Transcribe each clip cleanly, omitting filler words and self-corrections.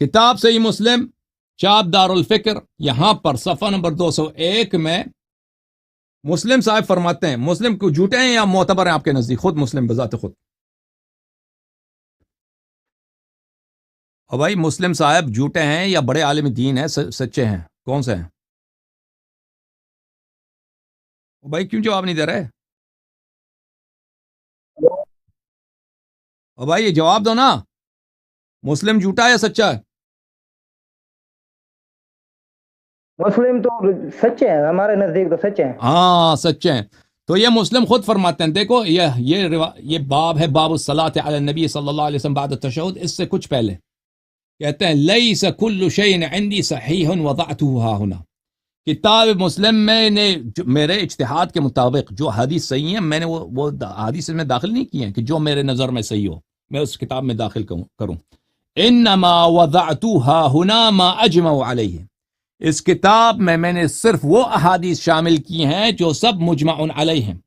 کتاب صحیح مسلم چاپ دار الفکر، یہاں پر صفحہ نمبر 201 میں مسلم صاحب فرماتے ہیں، مسلم کو جھوٹے ہیں یا معتبر ہیں آپ کے نزدیک؟ خود مسلم بذات خود، اور بھائی مسلم صاحب جھوٹے ہیں یا بڑے عالم دین ہیں، سچے ہیں، کون سے ہیں؟ بھائی کیوں جواب نہیں دے رہے؟ اور بھائی یہ جواب دو نا، مسلم جھوٹا ہے یا سچا ہے؟ مسلم تو سچے ہیں، ہمارے نزدیک تو سچے ہیں۔ ہاں سچے ہیں۔ تو یہ مسلم خود فرماتے ہیں، دیکھو یہ باب ہے، باب الصلاۃ علی النبی صلی اللہ علیہ وسلم بعد التشہد، اس سے کچھ پہلے کہتے ہیں لیس کل شیء عندی صحیح وضعته ها هنا، کتاب مسلم میں نے میرے اجتہاد کے مطابق جو حدیث صحیح ہیں میں نے وہ حدیث میں داخل نہیں کی ہیں کہ جو میرے نظر میں صحیح ہو میں اس کتاب میں داخل کروں۔ انما وضعتها هنا ما اجمع علیہ، اس کتاب میں نے صرف وہ احادیث شامل کی ہیں جو سب مجمع علیہ ہیں۔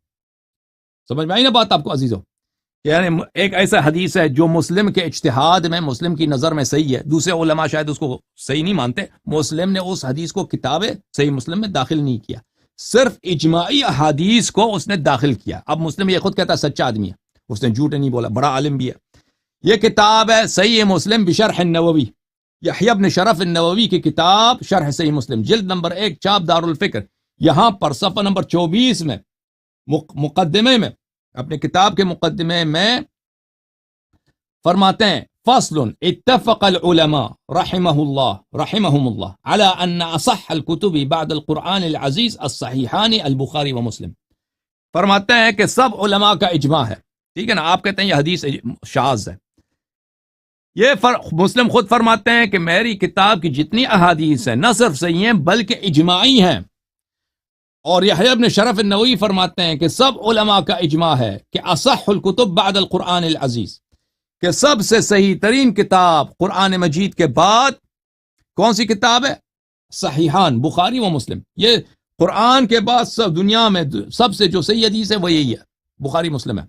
سمجھ میں آئی نا بات آپ کو عزیزو؟ یعنی ایک ایسا حدیث ہے جو مسلم کے اجتہاد میں، مسلم کی نظر میں صحیح ہے، دوسرے علماء شاید اس کو صحیح نہیں مانتے، مسلم نے اس حدیث کو کتاب صحیح مسلم میں داخل نہیں کیا، صرف اجماعی احادیث کو اس نے داخل کیا۔ اب مسلم یہ خود کہتا ہے سچا آدمی ہے، اس نے جھوٹ نہیں بولا، بڑا عالم بھی ہے۔ یہ کتاب ہے صحیح مسلم بشرح النووی، یحییٰ بن شرف النووی کی کتاب شرح صحیح مسلم، جلد نمبر 1 چاپ دار الفکر، یہاں پر صفحہ نمبر 24 میں مقدمے میں، اپنے کتاب کے مقدمے میں فرماتے ہیں فصل اتفق العلماء رحمهم الله على ان اصح الكتب بعد القرآن العزیز الصحیحان البخاری و مسلم، فرماتے ہیں کہ سب علماء کا اجماع ہے، ٹھیک ہے نا، آپ کہتے ہیں یہ حدیث شاذ ہے، یہ مسلم خود فرماتے ہیں کہ میری کتاب کی جتنی احادیث ہیں نہ صرف صحیح ہیں بلکہ اجماعی ہیں، اور یحییٰ بن شرف النووی فرماتے ہیں کہ سب علماء کا اجماع ہے کہ اصح الکتب بعد القرآن العزیز، کہ سب سے صحیح ترین کتاب قرآن مجید کے بعد کون سی کتاب ہے؟ صحیحان بخاری و مسلم، یہ قرآن کے بعد سب دنیا میں سب سے جو صحیح حدیث ہے وہ یہی ہے، بخاری مسلم ہے۔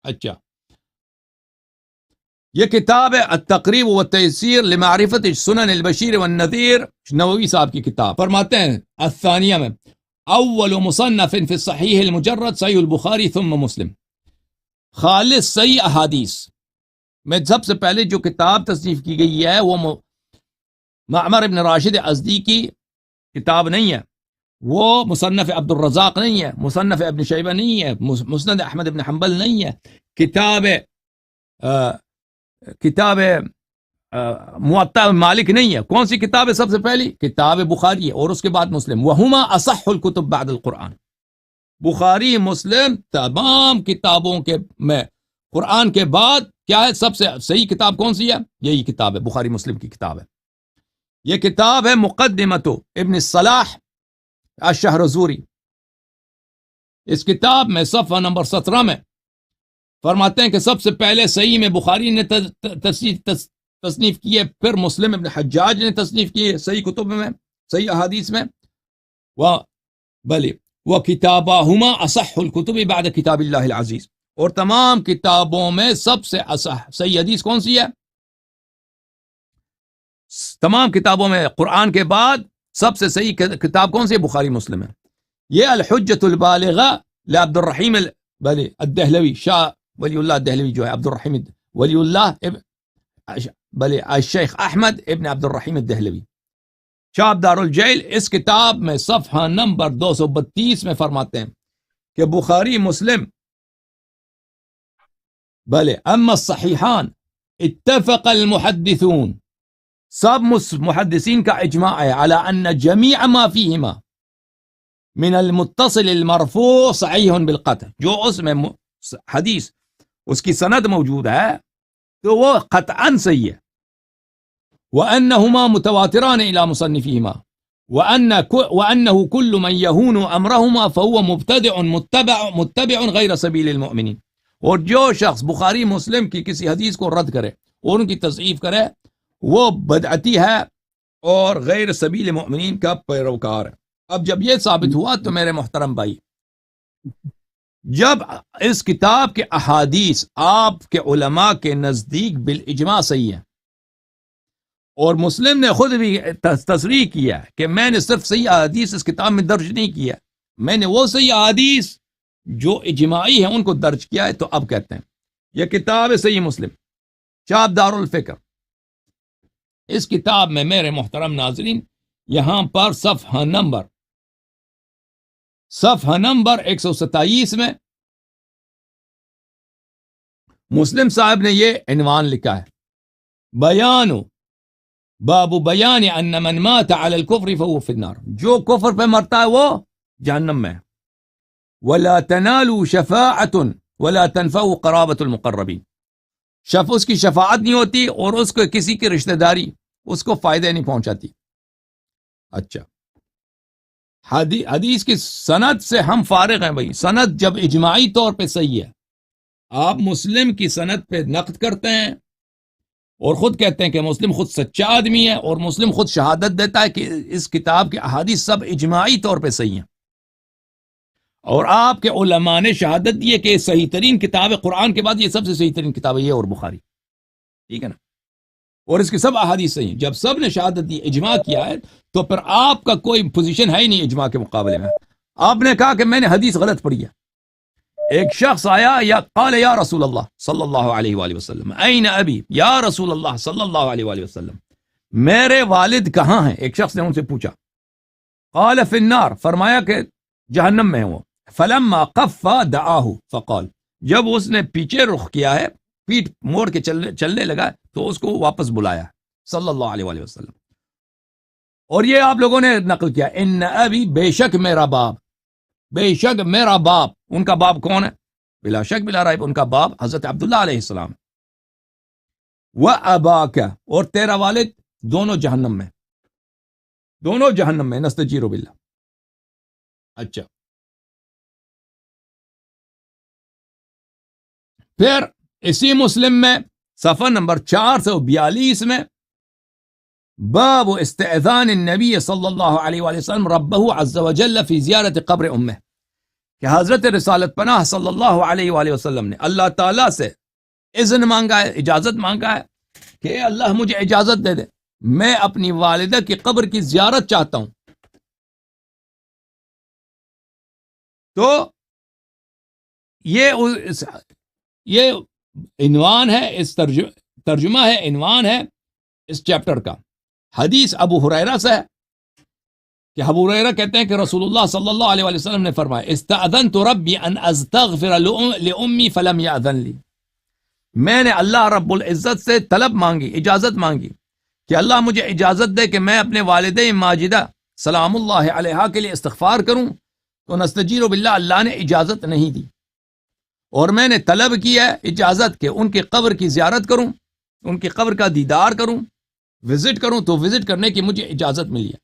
اچھا، یہ کتاب ہے التقریب والتیسیر لمعرفت سنن البشیر والنذیر، نووی صاحب کی کتاب، فرماتے ہیں الثانیہ میں اول مصنف فی الصحیح المجرد صحیح البخاری ثم مسلم، خالص صحیح احادیث میں سب سے پہلے جو کتاب تصنیف کی گئی ہے وہ معمر ابن راشد ازدی کی کتاب نہیں ہے، وہ مصنف عبد الرزاق نہیں ہے، مصنف ابن شیبہ نہیں ہے، مسند احمد ابن حنبل نہیں ہے، کتاب موطا مالک نہیں ہے، کون سی کتاب ہے سب سے پہلی؟ کتاب بخاری ہے، اور اس کے بعد مسلم، وہما اصح الکتب بعد القرآن، بخاری مسلم تمام کتابوں کے میں قرآن کے بعد کیا ہے سب سے صحیح کتاب کون سی ہے؟ یہی کتاب ہے، بخاری مسلم کی کتاب ہے۔ یہ کتاب ہے مقدمۃ ابن الصلاح الشہرزوری، اس کتاب میں صفحہ نمبر 17 میں فرماتے ہیں کہ سب سے پہلے صحیح میں بخاری نے تصنیف کی ہے، پھر مسلم ابن حجاج نے تصنیف کی ہے صحیح کتب میں، صحیح احادیث میں، وَكِتَابَهُمَا أَصَحُّ الْكُتُبِ بَعْدَ كِتَابِ اللَّهِ الْعَزِيزِ، اور تمام کتابوں میں سب سے صحیح حدیث کون سی ہے؟ تمام کتابوں میں قرآن کے بعد سب سے صحیح کتاب کون سی ہے؟ بخاری مسلم ہے۔ یہ الحجۃ البالغہ لعبد الرحیم الدہلوی، شاہ ولی اللہ دہلوی جو ہے، عبد الرحیم ولی اللہ الشیخ احمد ابن عبد الرحیم الدہلوی، چاپ دار الجیل، اس کتاب میں صفحہ نمبر 232 میں فرماتے ہیں کہ بخاری مسلم اما الصحیحان اتفق المحدثون، سب محدثین کا اجماع ہے علی ان جمیع ما فیہما من المتصل المرفوع صحیح بالقطع، جو اس میں حدیث اس کی سند موجود ہے تو وہ قطعاً صحیح ہے، وَأَنَّهُمَا مُتَوَاتِرَانِ إِلَى مُصَنِّفِهِمَا وَأَنَّهُ كُلُّ مَنْ يَهُونُ أَمْرَهُمَا فَهُوَ مُبْتَدِعٌ مُتَّبِعٌ غَيْرَ سَبِيلِ الْمُؤْمِنِينَ، اور جو شخص بخاری مسلم کی کسی حدیث کو رد کرے اور ان کی تضعیف کرے وہ بدعتی ہے اور غیر سبیل مؤمنین کا پیروکار ہے۔ اب جب یہ ثابت ہوا تو میرے محترم بھائی، جب اس کتاب کے احادیث آپ کے علماء کے نزدیک بالاجماع صحیح ہے، اور مسلم نے خود بھی تصریح کیا کہ میں نے صرف صحیح احادیث اس کتاب میں درج نہیں کیا، میں نے وہ صحیح احادیث جو اجماعی ہیں ان کو درج کیا ہے۔ تو اب کہتے ہیں یہ کتاب ہے صحیح مسلم، چاپ دار الفکر۔ اس کتاب میں میرے محترم ناظرین یہاں پر صفحہ نمبر 127 میں مسلم صاحب نے یہ عنوان لکھا ہے، باب بیان ان من مات علی الکفر فهو فی النار، جو کفر پہ مرتا ہے وہ جہنم میں، ولا تنالوا شفاعۃ ولا تنفعوا قرابۃ المقربین، اس کی شفاعت نہیں ہوتی اور اس کو کسی کی رشتہ داری اس کو فائدہ نہیں پہنچاتی۔ اچھا، حدیث کی سند سے ہم فارغ ہیں بھائی، سند جب اجماعی طور پہ صحیح ہے، آپ مسلم کی سند پہ نقد کرتے ہیں اور خود کہتے ہیں کہ مسلم خود سچا آدمی ہے، اور مسلم خود شہادت دیتا ہے کہ اس کتاب کے احادیث سب اجماعی طور پہ صحیح ہیں، اور آپ کے علماء نے شہادت دی ہے کہ صحیح ترین کتاب ہے قرآن کے بعد، یہ سب سے صحیح ترین کتاب ہے یہ اور بخاری، ٹھیک ہے نا، اور اس کی سب احادیث صحیح ہیں۔ جب سب نے شہادت دی، اجماع کیا ہے، تو پھر آپ کا کوئی پوزیشن ہے ہی نہیں اجماع کے مقابلے میں۔ آپ نے کہا کہ میں نے حدیث غلط پڑھی ہے، ایک شخص آیا قال یا رسول اللہ صلی اللہ علیہ وآلہ وسلم این ابی، یا رسول اللہ صلی اللہ علیہ وآلہ وسلم میرے والد کہاں ہیں؟ ایک شخص نے ان سے پوچھا، قال فی النار، فرمایا کہ جہنم میں ہیں وہ، فلما قف دعاہ فقال، جب اس نے پیچھے رخ کیا ہے، پیٹ موڑ کے چلنے لگا تو اس کو واپس بلایا صلی اللہ علیہ وآلہ وسلم۔ اور یہ آپ لوگوں نے نقل کیا، ان ابی، بے شک میرا باپ، بے شک میرا باپ، ان کا باپ کون ہے؟ بلا شک بلا ریب ان کا باپ حضرت عبداللہ علیہ السلام، وَأَبَاكَ، اور تیرا والد، دونوں جہنم میں، نستجیر باللہ۔ اچھا، پھر اسی مسلم میں صفحہ نمبر 442 میں باب استئذان النبی صلی اللہ علیہ وآلہ وسلم ربہ عز وجل فی زیارت قبر امہ، کہ حضرت رسالت پناہ صلی اللہ علیہ وآلہ وسلم نے اللہ تعالیٰ سے اذن مانگا ہے، اجازت مانگا ہے کہ اے اللہ مجھے اجازت دے دے، میں اپنی والدہ کی قبر کی زیارت چاہتا ہوں۔ تو یہ عنوان ہے، اس ترجمہ ہے، عنوان ہے اس چیپٹر کا۔ حدیث ابو ہریرہ سے ہے کہ ابو ہریرہ کہتے ہیں کہ رسول اللہ صلی اللہ علیہ وسلم نے فرمایا، استأذنت ربی ان استغفر لأمی فلم یأذن لی، میں نے اللہ رب العزت سے طلب مانگی، اجازت مانگی کہ اللہ مجھے اجازت دے کہ میں اپنے والدہ ماجدہ سلام اللہ علیہا کے لیے استغفار کروں، تو نستجیر باللہ، اللہ نے اجازت نہیں دی، اور میں نے طلب کیا ہے اجازت کہ ان کی قبر کی زیارت کروں، ان کی قبر کا دیدار کروں، وزٹ کروں، تو وزٹ کرنے کی مجھے اجازت ملی ہے۔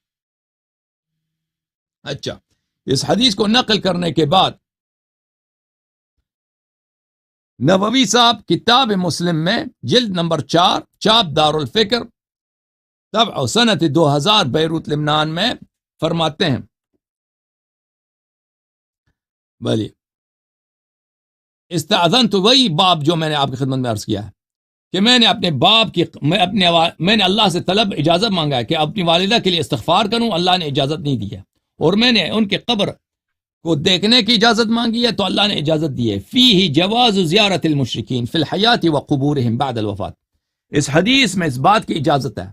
اچھا، اس حدیث کو نقل کرنے کے بعد نووی صاحب کتاب مسلم میں جلد نمبر 4، چاپ دار الفکر، طبع سنت 2000 بیروت لبنان میں فرماتے ہیں، بلی استاذن، تو وہی باب جو میں نے آپ کی خدمت میں عرض کیا ہے کہ میں نے اپنے باپ کی میں نے اللہ سے طلب اجازت مانگا ہے کہ اپنی والدہ کے لیے استغفار کروں، اللہ نے اجازت نہیں دی ہے، اور میں نے ان کے قبر کو دیکھنے کی اجازت مانگی ہے تو اللہ نے اجازت دی ہے۔ فیہ جواز زیارت المشرکین فی الحیات وقبورہم بعد الوفات، اس حدیث میں اس بات کی اجازت ہے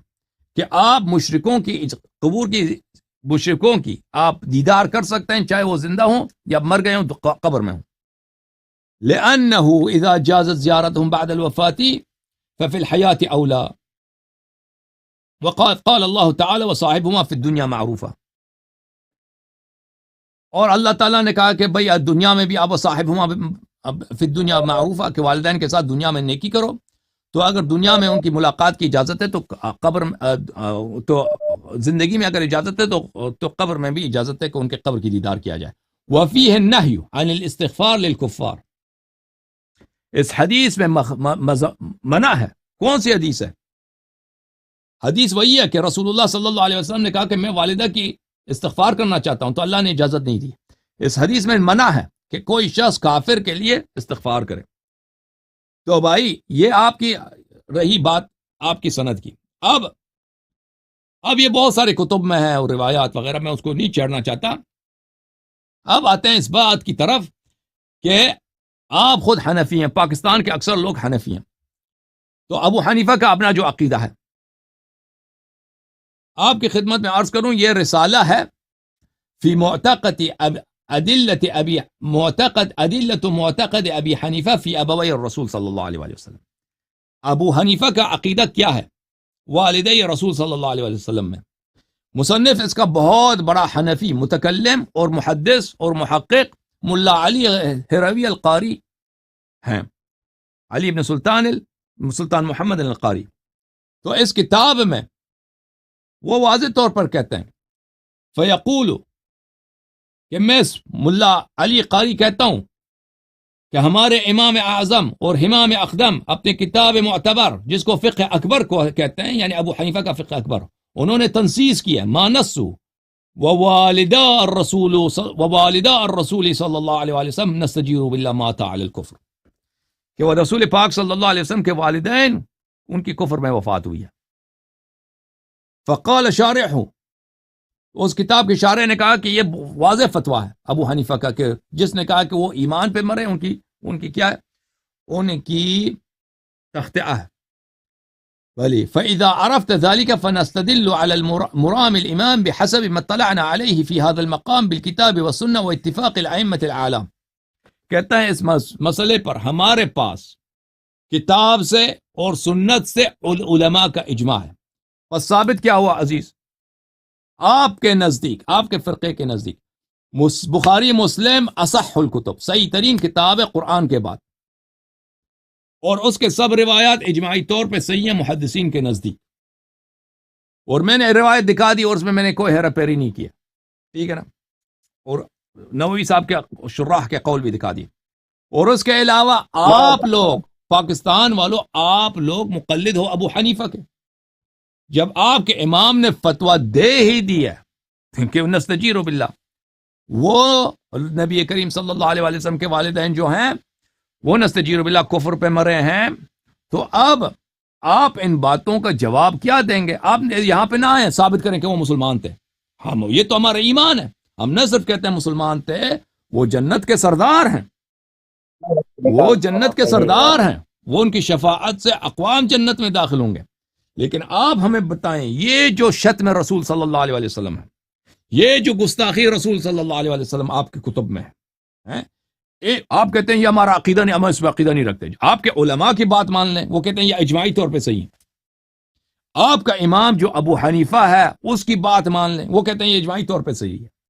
کہ آپ مشرکوں کی قبور کی، مشرکوں کی آپ دیدار کر سکتے ہیں، چاہے وہ زندہ ہوں یا مر گئے ہوں تو قبر میں ہوں، لأنه اذا جازت زیارتهم بعد الوفات ففي الحیات اولا، وقال اللہ تعالی وصاحبهما فی الدنیا معروفا، اور اللہ تعالیٰ نے کہا کہ بھئی دنیا میں بھی آپ صاحبہما فی الدنیا معروفا، کہ والدین کے ساتھ دنیا میں نیکی کرو، تو اگر دنیا میں ان کی ملاقات کی اجازت ہے تو قبر تو زندگی میں اگر اجازت ہے تو قبر میں بھی اجازت ہے کہ ان کے قبر کی دیدار کیا جائے۔ وفیہ النہی عن الاستغفار للکفار، اس حدیث میں منع ہے۔ کون سی حدیث ہے؟ حدیث وہی ہے کہ رسول اللہ صلی اللہ علیہ وسلم نے کہا کہ میں والدہ کی استغفار کرنا چاہتا ہوں، تو اللہ نے اجازت نہیں دی۔ اس حدیث میں منع ہے کہ کوئی شخص کافر کے لیے استغفار کرے۔ تو بھائی یہ آپ کی رہی بات آپ کی سند کی۔ اب اب یہ بہت سارے کتب میں ہے اور روایات وغیرہ، میں اس کو نہیں چڑھنا چاہتا. اب آتے ہیں اس بات کی طرف کہ آپ خود حنفی ہیں، پاکستان کے اکثر لوگ حنفی ہیں، تو ابو حنیفہ کا اپنا جو عقیدہ ہے آپ کی خدمت میں عرض کروں، یہ رسالہ ہے فی معتقد معتقد ابی حنیفہ فی ابوی الرسول صلی اللہ علیہ وسلم. ابو حنیفہ کا عقیدہ کیا ہے والدی رسول صلی اللہ علیہ وسلم میں. مصنف اس کا بہت بڑا حنفی متکلم اور محدث اور محقق ملا علی ہروی القاری ہیں، علی بن سلطان محمد القاری. تو اس کتاب میں وہ واضح طور پر کہتے ہیں فیقول، کہ میں ملا علی قاری کہتا ہوں کہ ہمارے امام اعظم اور امام اقدم اپنے کتاب معتبر جس کو فقہ اکبر کو کہتے ہیں، یعنی ابو حنیفہ کا فقہ اکبر، انہوں نے تنصیص کیا ما نسو ووالدا الرسول صلی اللہ علیہ وسلم نستجیر باللہ مات علی الکفر، کہ وہ رسول پاک صلی اللہ علیہ وسلم کے والدین ان کی کفر میں وفات ہوئی ہے. فقال شارح، اس کتاب کے شارح نے کہا کہ یہ واضح فتویٰ ہے ابو حنیفہ کا، کہ جس نے کہا کہ وہ ایمان پہ مرے ان کی کیا ہے، ان کی تخطئہ ہے. ولی فَإِذَا عَرَفْتَ ذَلِكَ فَنَسْتَدِلُّ عَلَى المرام الإمام بحسب ما اطلعنا عليه في هذا المقام بالكتاب والسنة واتفاق الأئمة العالم. کہتا ہے اس مسئلے پر ہمارے پاس کتاب سے اور سنت سے علماء کا اجماع ہے. بس ثابت کیا ہوا عزیز، آپ کے نزدیک، آپ کے فرقے کے نزدیک بخاری مسلم اصح الکتب، صحیح ترین کتاب ہے قرآن کے بعد، اور اس کے سب روایات اجماعی طور پہ صحیح ہیں محدثین کے نزدیک. اور میں نے روایت دکھا دی اور اس میں نے کوئی ہیرا پھیری نہیں کیا، ٹھیک ہے نا، اور نووی صاحب کے شراح کے قول بھی دکھا دی. اور اس کے علاوہ آپ لوگ پاکستان والوں، آپ لوگ مقلد ہو ابو حنیفہ کے. جب آپ کے امام نے فتویٰ دے ہی دیا کہ نستجیر باللہ، وہ نبی کریم صلی اللہ علیہ وسلم کے والدین جو ہیں وہ نستجیر باللہ کفر پہ مرے ہیں، تو اب آپ ان باتوں کا جواب کیا دیں گے؟ آپ یہاں پہ نہ آئیں ثابت کریں کہ وہ مسلمان تھے. ہم یہ تو ہمارا ایمان ہے، ہم نہ صرف کہتے ہیں مسلمان تھے، وہ جنت کے سردار ہیں، وہ جنت کے سردار ہیں، وہ ان کی شفاعت سے اقوام جنت میں داخل ہوں گے. لیکن آپ ہمیں بتائیں یہ جو شتم رسول صلی اللہ علیہ وسلم ہے، یہ جو گستاخی رسول صلی اللہ علیہ وسلم آپ کی کتب میں ہے، آپ کہتے ہیں یہ ہمارا عقیدہ نہیں، ہم اس پہ عقیدہ نہیں رکھتے. آپ کے علماء کی بات مان لیں، وہ کہتے ہیں یہ اجماعی طور پہ صحیح ہے. آپ کا امام جو ابو حنیفہ ہے اس کی بات مان لیں، وہ کہتے ہیں یہ اجماعی طور پہ صحیح ہے.